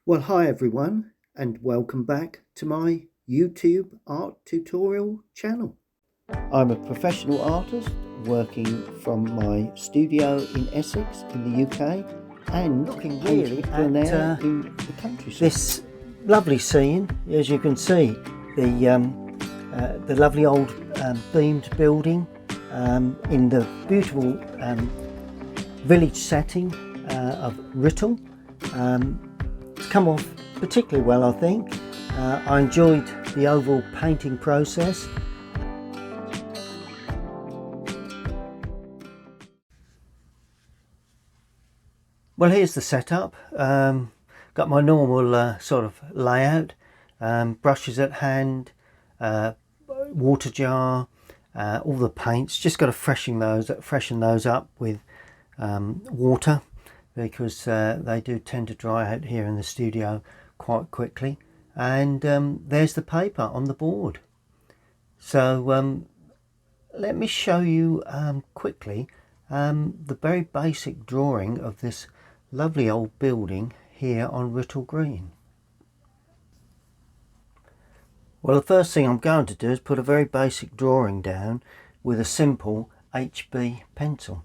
Well, hi everyone, and welcome back to my YouTube art tutorial channel. I'm a professional artist working from my studio in Essex in the UK and looking really at in the countryside. This lovely scene, as you can see, the lovely old beamed building in the beautiful village setting of Writtle. It's come off particularly well, I think. I enjoyed the overall painting process. Well, here's the setup. Got my normal sort of layout, brushes at hand, water jar, all the paints. Just got to freshen those up with water, because they do tend to dry out here in the studio quite quickly. And there's the paper on the board. So let me show you quickly the very basic drawing of this lovely old building here on Writtle Green. Well, the first thing I'm going to do is put a very basic drawing down with a simple HB pencil.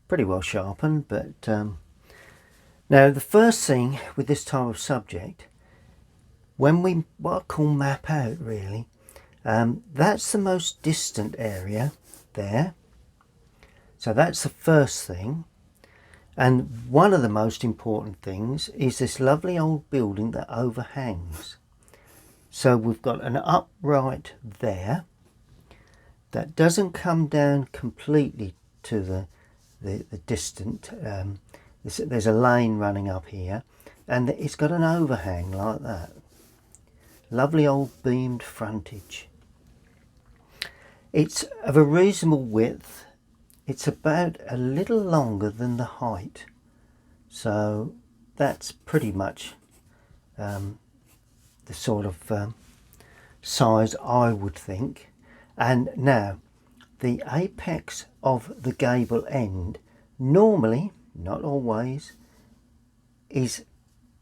Pretty well sharpened, but now the first thing with this type of subject, when we what I call map out really, that's the most distant area there. So that's the first thing. And one of the most important things is this lovely old building that overhangs. So we've got an upright there that doesn't come down completely to the distant, there's a lane running up here, and it's got an overhang like that. Lovely old beamed frontage. It's of a reasonable width. It's about a little longer than the height, so that's pretty much the sort of size I would think. And now the apex of the gable end, normally, not always, is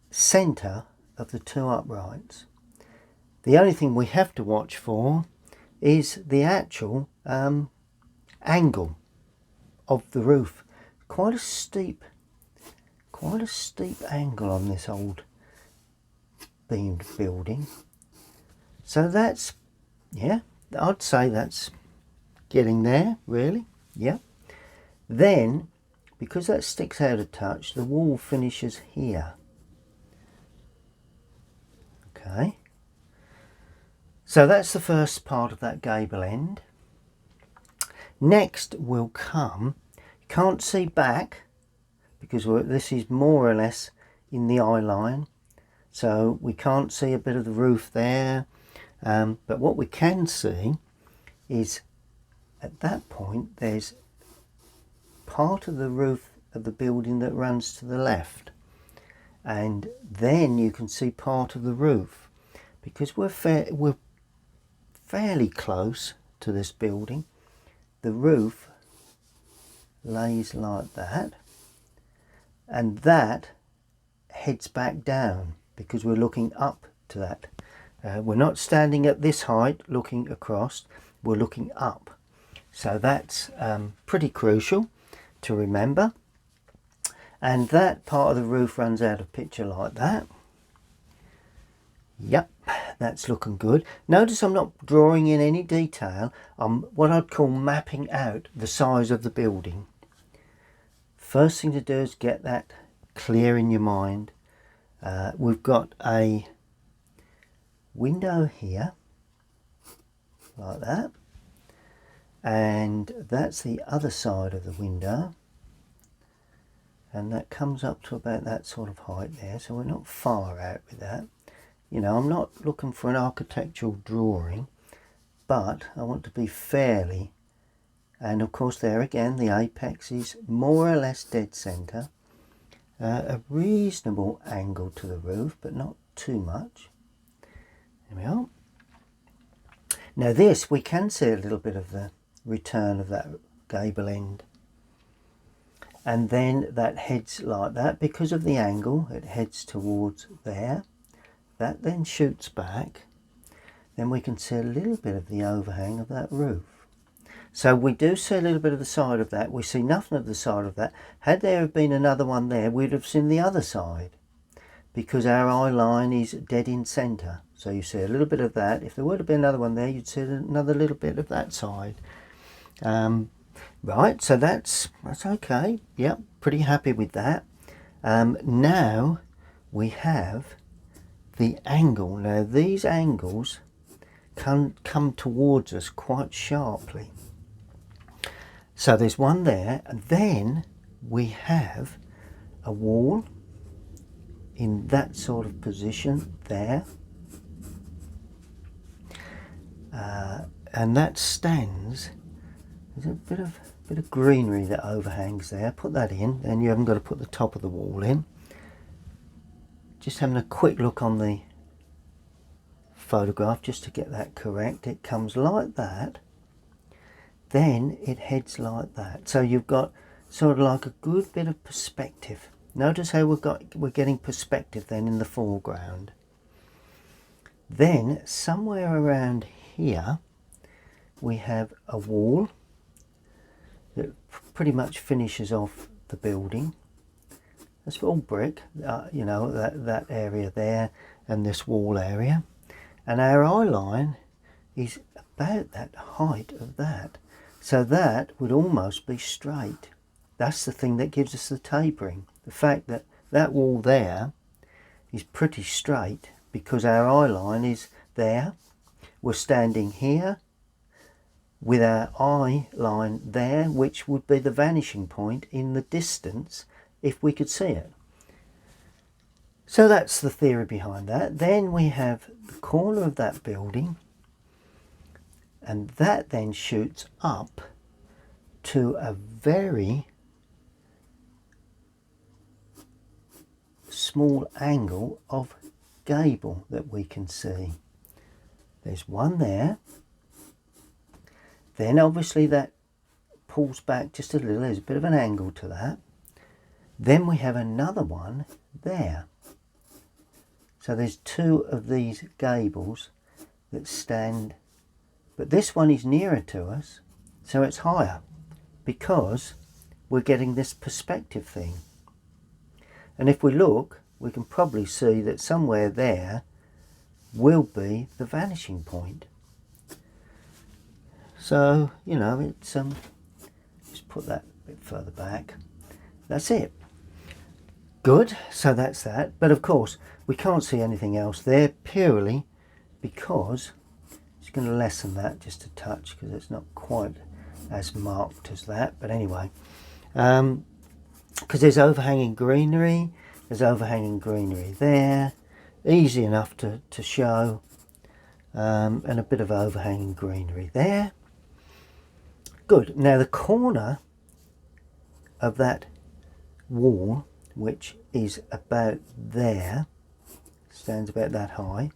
centre of the two uprights. The only thing we have to watch for is the actual angle of the roof. Quite a steep angle on this old beamed building. So that's, yeah, I'd say that's getting there really. Yeah. Then, because that sticks out a touch, the wall finishes here. Okay. So that's the first part of that gable end. Next will come, you can't see back because this is more or less in the eye line, so we can't see a bit of the roof there, but what we can see is at that point there's part of the roof of the building that runs to the left, and then you can see part of the roof because we're fairly close to this building. The roof lays like that, and that heads back down because we're looking up to that. We're not standing at this height looking across, we're looking up. So that's pretty crucial to remember. And that part of the roof runs out of picture like that. Yep, that's looking good. Notice I'm not drawing in any detail. I'm what I'd call mapping out the size of the building. First thing to do is get that clear in your mind. We've got a window here, like that. And that's the other side of the window. And that comes up to about that sort of height there. So we're not far out with that. You know, I'm not looking for an architectural drawing, but I want to be fairly, and of course there again the apex is more or less dead centre, a reasonable angle to the roof, but not too much. There we are. Now this, we can see a little bit of the return of that gable end. and then that heads like that. Because of the angle, it heads towards there. That then shoots back. Then we can see a little bit of the overhang of that roof. So we do see a little bit of the side of that. We see nothing of the side of that. Had there have been another one there, we'd have seen the other side, because our eye line is dead in centre. So you see a little bit of that. If there were to be another one there, you'd see another little bit of that side. Right, so that's okay. Yep, pretty happy with that. Now we have the angle. Now these angles come towards us quite sharply. So there's one there, and then we have a wall in that sort of position there, and that stands. There's a bit of greenery that overhangs there. Put that in, then you haven't got to put the top of the wall in. Just having a quick look on the photograph just to get that correct. It comes like that, then it heads like that. So you've got sort of like a good bit of perspective. Notice how we're getting perspective then in the foreground. Then somewhere around here we have a wall that pretty much finishes off the building. It's all brick, you know, that area there and this wall area. And our eye line is about that height of that. So that would almost be straight. That's the thing that gives us the tapering. The fact that that wall there is pretty straight because our eye line is there. We're standing here with our eye line there, which would be the vanishing point in the distance if we could see it. So that's the theory behind that. Then we have the corner of that building, and that then shoots up to a very small angle of gable that we can see. There's one there. Then obviously that pulls back just a little. There's a bit of an angle to that. Then we have another one there. So there's two of these gables that stand, but this one is nearer to us, so it's higher because we're getting this perspective thing. And if we look, we can probably see that somewhere there will be the vanishing point. So, you know, it's just put that a bit further back. That's it. Good, so that's that. But of course, we can't see anything else there purely because it's going to lessen that just a touch because it's not quite as marked as that. But anyway, because there's overhanging greenery there, easy enough to show, and a bit of overhanging greenery there. Good. Now the corner of that wall, which is about there, stands about that high,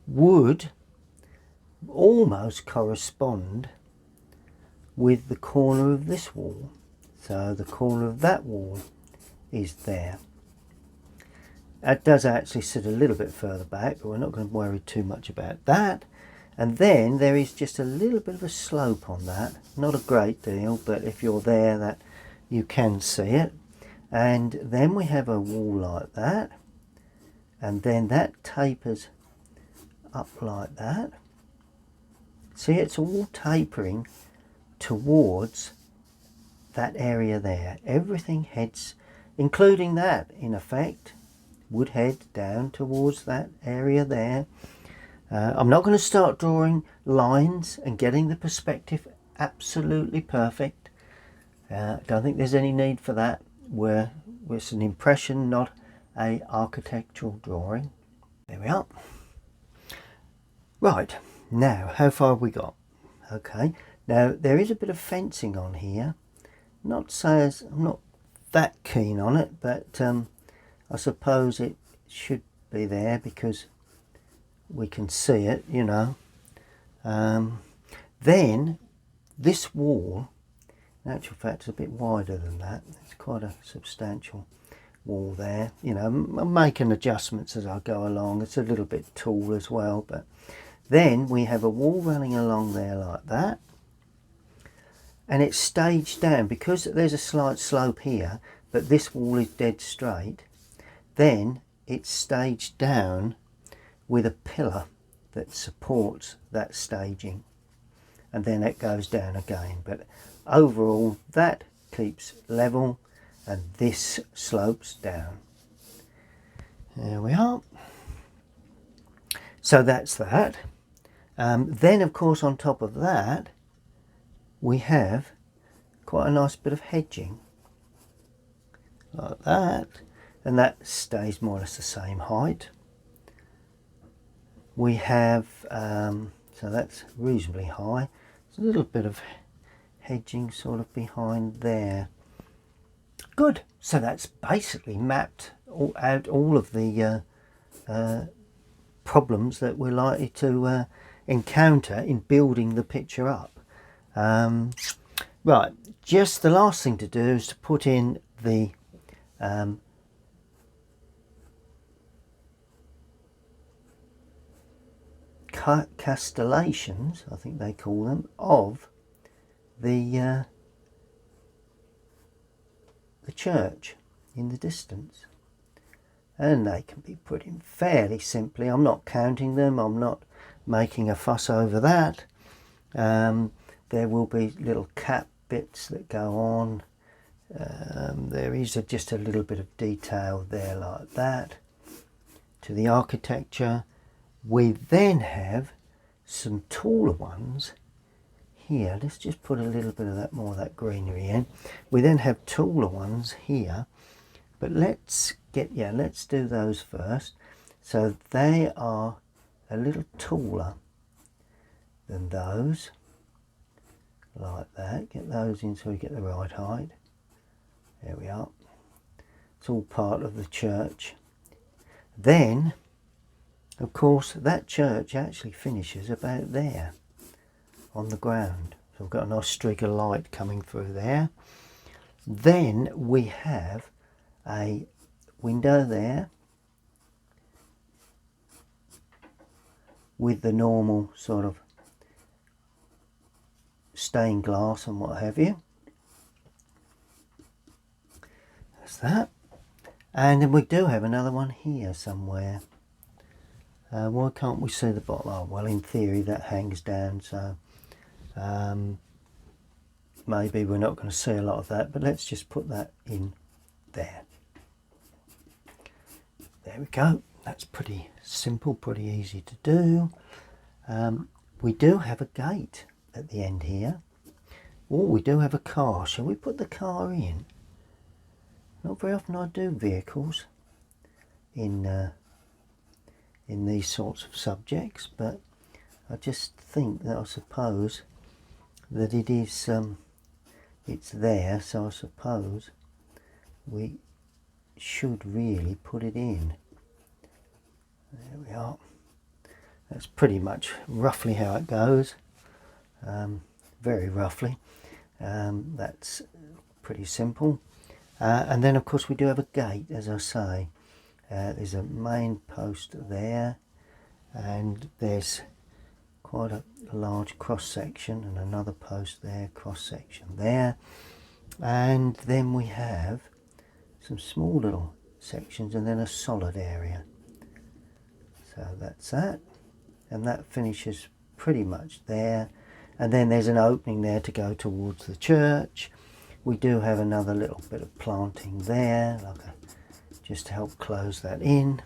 would almost correspond with the corner of this wall. So the corner of that wall is there. That does actually sit a little bit further back, but we're not going to worry too much about that. And then there is just a little bit of a slope on that, not a great deal, but if you're there, that you can see it. And then we have a wall like that, and then that tapers up like that. See, it's all tapering towards that area there. Everything heads, including that in effect, would head down towards that area there. I'm not going to start drawing lines and getting the perspective absolutely perfect. Don't think there's any need for that. It's an impression, not a architectural drawing. There we are. Right, now how far have we got? Okay, now there is a bit of fencing on here. I'm not that keen on it, but I suppose it should be there because we can see it, you know. Then this wall In actual fact, it's a bit wider than that. It's quite a substantial wall there. You know, I'm making adjustments as I go along. It's a little bit tall as well, but then we have a wall running along there like that, and it's staged down because there's a slight slope here, but this wall is dead straight. Then it's staged down with a pillar that supports that staging, and then it goes down again. But overall that keeps level and this slopes down. There we are. So that's that. Then of course on top of that we have quite a nice bit of hedging like that, and that stays more or less the same height. We have so that's reasonably high. There's a little bit of hedging sort of behind there. Good. So that's basically mapped out all of the problems that we're likely to encounter in building the picture up. Right, just the last thing to do is to put in the castellations, I think they call them, of the church in the distance, and they can be put in fairly simply. I'm not counting them, I'm not making a fuss over that. There will be little cap bits that go on. There is just a little bit of detail there like that to the architecture. We then have some taller ones here. Let's just put a little bit of that, more of that greenery in. We then have taller ones here, but let's do those first. So they are a little taller than those, like that. Get those in so we get the right height. There we are. It's all part of the church. Then of course that church actually finishes about there on the ground. So we've got a nice streak of light coming through there. Then we have a window there with the normal sort of stained glass and what have you. That's that. And then we do have another one here somewhere. Why can't we see the bottom? Oh, well, in theory that hangs down, so maybe we're not going to see a lot of that, but let's just put that in there. There we go. That's pretty simple, pretty easy to do. We do have a gate at the end here. Oh, we do have a car. Shall we put the car in? Not very often I do vehicles in these sorts of subjects, but I just think that I suppose that it is it's there, so I suppose we should really put it in. There we are. That's pretty much roughly how it goes, very roughly. That's pretty simple. And then of course we do have a gate, as I say. There's a main post there, and there's quite a large cross section, and another post there, cross section there, and then we have some small little sections and then a solid area. So that's that, and that finishes pretty much there. And then there's an opening there to go towards the church. We do have another little bit of planting there, just to help close that in.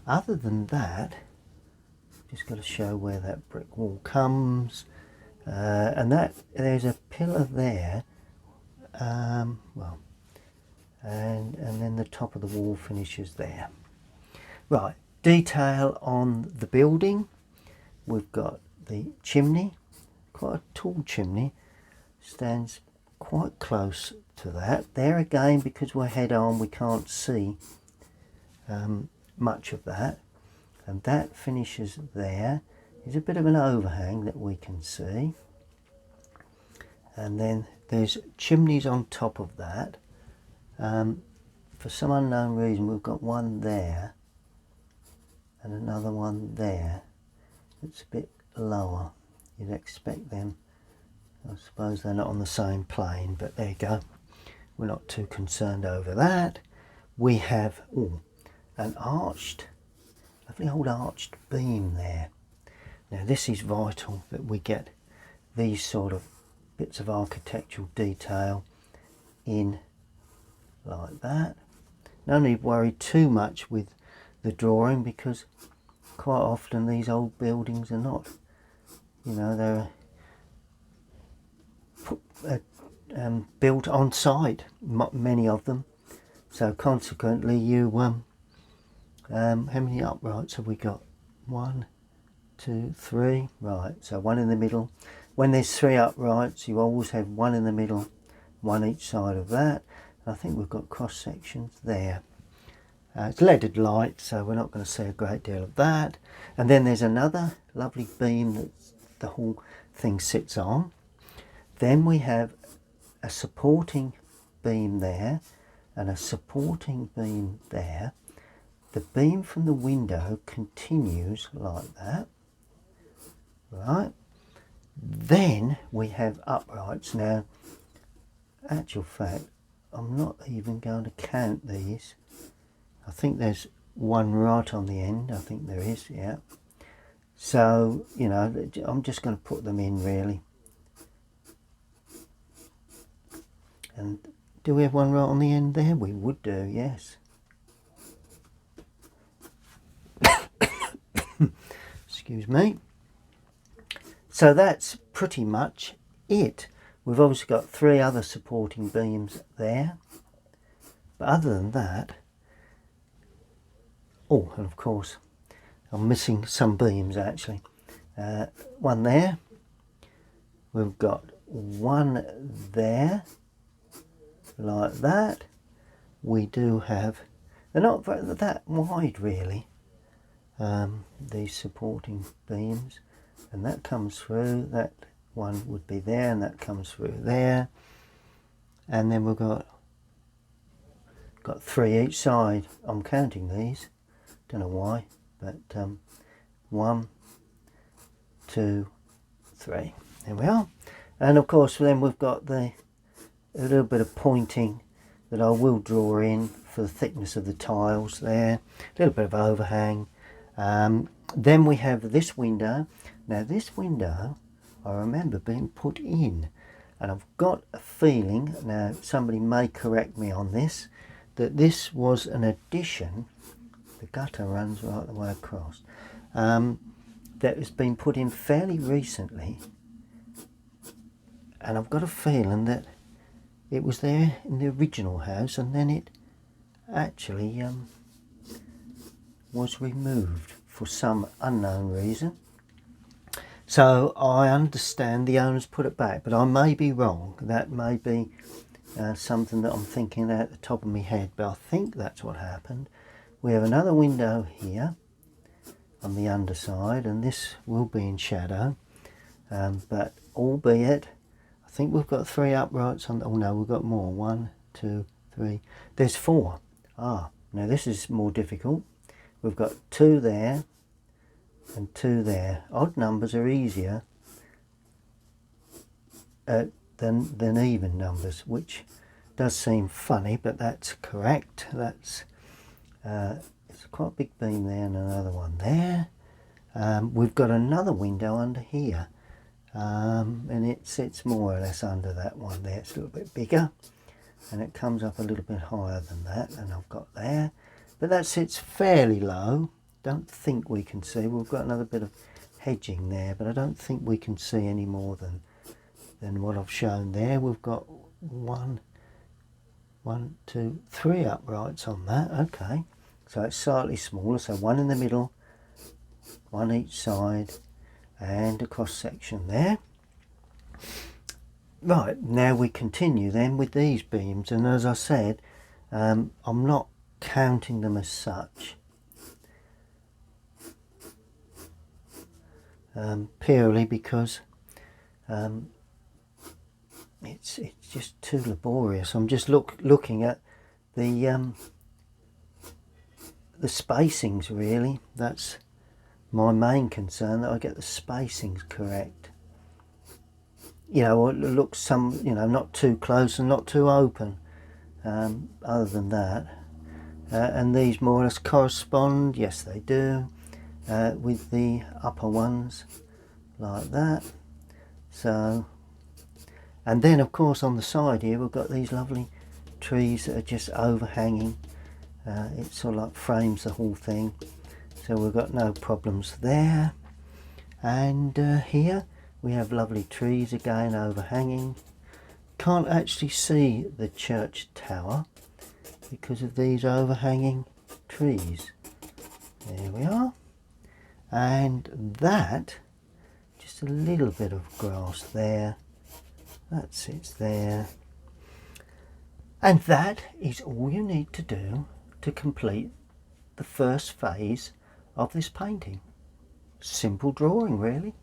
Other than that, just got to show where that brick wall comes, and that there's a pillar there, well, and then the top of the wall finishes there. Right, detail on the building. We've got the chimney, quite a tall chimney, stands quite close to that. There again, because we're head on, we can't see much of that, and that finishes there. There's a bit of an overhang that we can see, and then there's chimneys on top of that. For some unknown reason we've got one there and another one there. It's a bit lower. You'd expect them. I suppose they're not on the same plane, but there you go. We're not too concerned over that. We have an lovely old arched beam there. Now this is vital that we get these sort of bits of architectural detail in like that. No need to worry too much with the drawing, because quite often these old buildings are not, they're built on site, many of them. So consequently you, how many uprights have we got? 1, 2, 3, right, so one in the middle. When there's 3 uprights, you always have one in the middle, one each side of that. I think we've got cross sections there. It's leaded light, so we're not going to see a great deal of that. And then there's another lovely beam that the whole thing sits on. Then we have a supporting beam there and a supporting beam there. The beam from the window continues like that, right? Then we have uprights. Now, actual fact, I'm not even going to count these. I think there's one right on the end. I think there is, yeah. So, I'm just going to put them in really. And do we have one right on the end there? We would do, yes. Excuse me. So that's pretty much it. We've obviously got 3 other supporting beams there. But other than that, and of course, I'm missing some beams actually. One there. We've got one there, like that. We do have, they're not that wide really, these supporting beams. And that comes through, that one would be there, and that comes through there. And then we've got 3 each side. I'm counting these, don't know why, but 1, 2, 3. There we are. And of course then we've got a little bit of pointing that I will draw in for the thickness of the tiles there. A little bit of overhang. Then we have this window. Now this window I remember being put in, and I've got a feeling, now somebody may correct me on this, that this was an addition. The gutter runs right the way across. That has been put in fairly recently, and I've got a feeling that it was there in the original house and then it actually was removed for some unknown reason. So I understand the owners put it back, but I may be wrong. That may be something that I'm thinking at the top of my head, but I think that's what happened. We have another window here on the underside, and this will be in shadow, but albeit I think we've got 3 uprights on. Oh no, we've got more. 1, 2, 3. There's 4. Now this is more difficult. We've got 2 there and 2 there. Odd numbers are easier than even numbers, which does seem funny, but that's correct. That's it's quite a big beam there and another one there. We've got another window under here, and it sits more or less under that one there. It's a little bit bigger and it comes up a little bit higher than that, and I've got there, but that sits fairly low. Don't think we can see. We've got another bit of hedging there, but I don't think we can see any more than what I've shown there. We've got 1, 2, 3 uprights on that. Okay, so it's slightly smaller, so 1 in the middle, 1 each side, and a cross section there. Right, now we continue then with these beams, and as I said, I'm not counting them as such, purely because it's just too laborious. I'm just looking at the spacings really. That's my main concern, that I get the spacings correct. You know, it looks not too close and not too open. Other than that, and these more or less correspond. Yes, they do, with the upper ones, like that. So, and then of course on the side here we've got these lovely trees that are just overhanging. It sort of like frames the whole thing, so we've got no problems there. And here we have lovely trees again overhanging. Can't actually see the church tower because of these overhanging trees. There we are. And that, just a little bit of grass there. That sits there. And that is all you need to do to complete the first phase of this painting. Simple drawing really.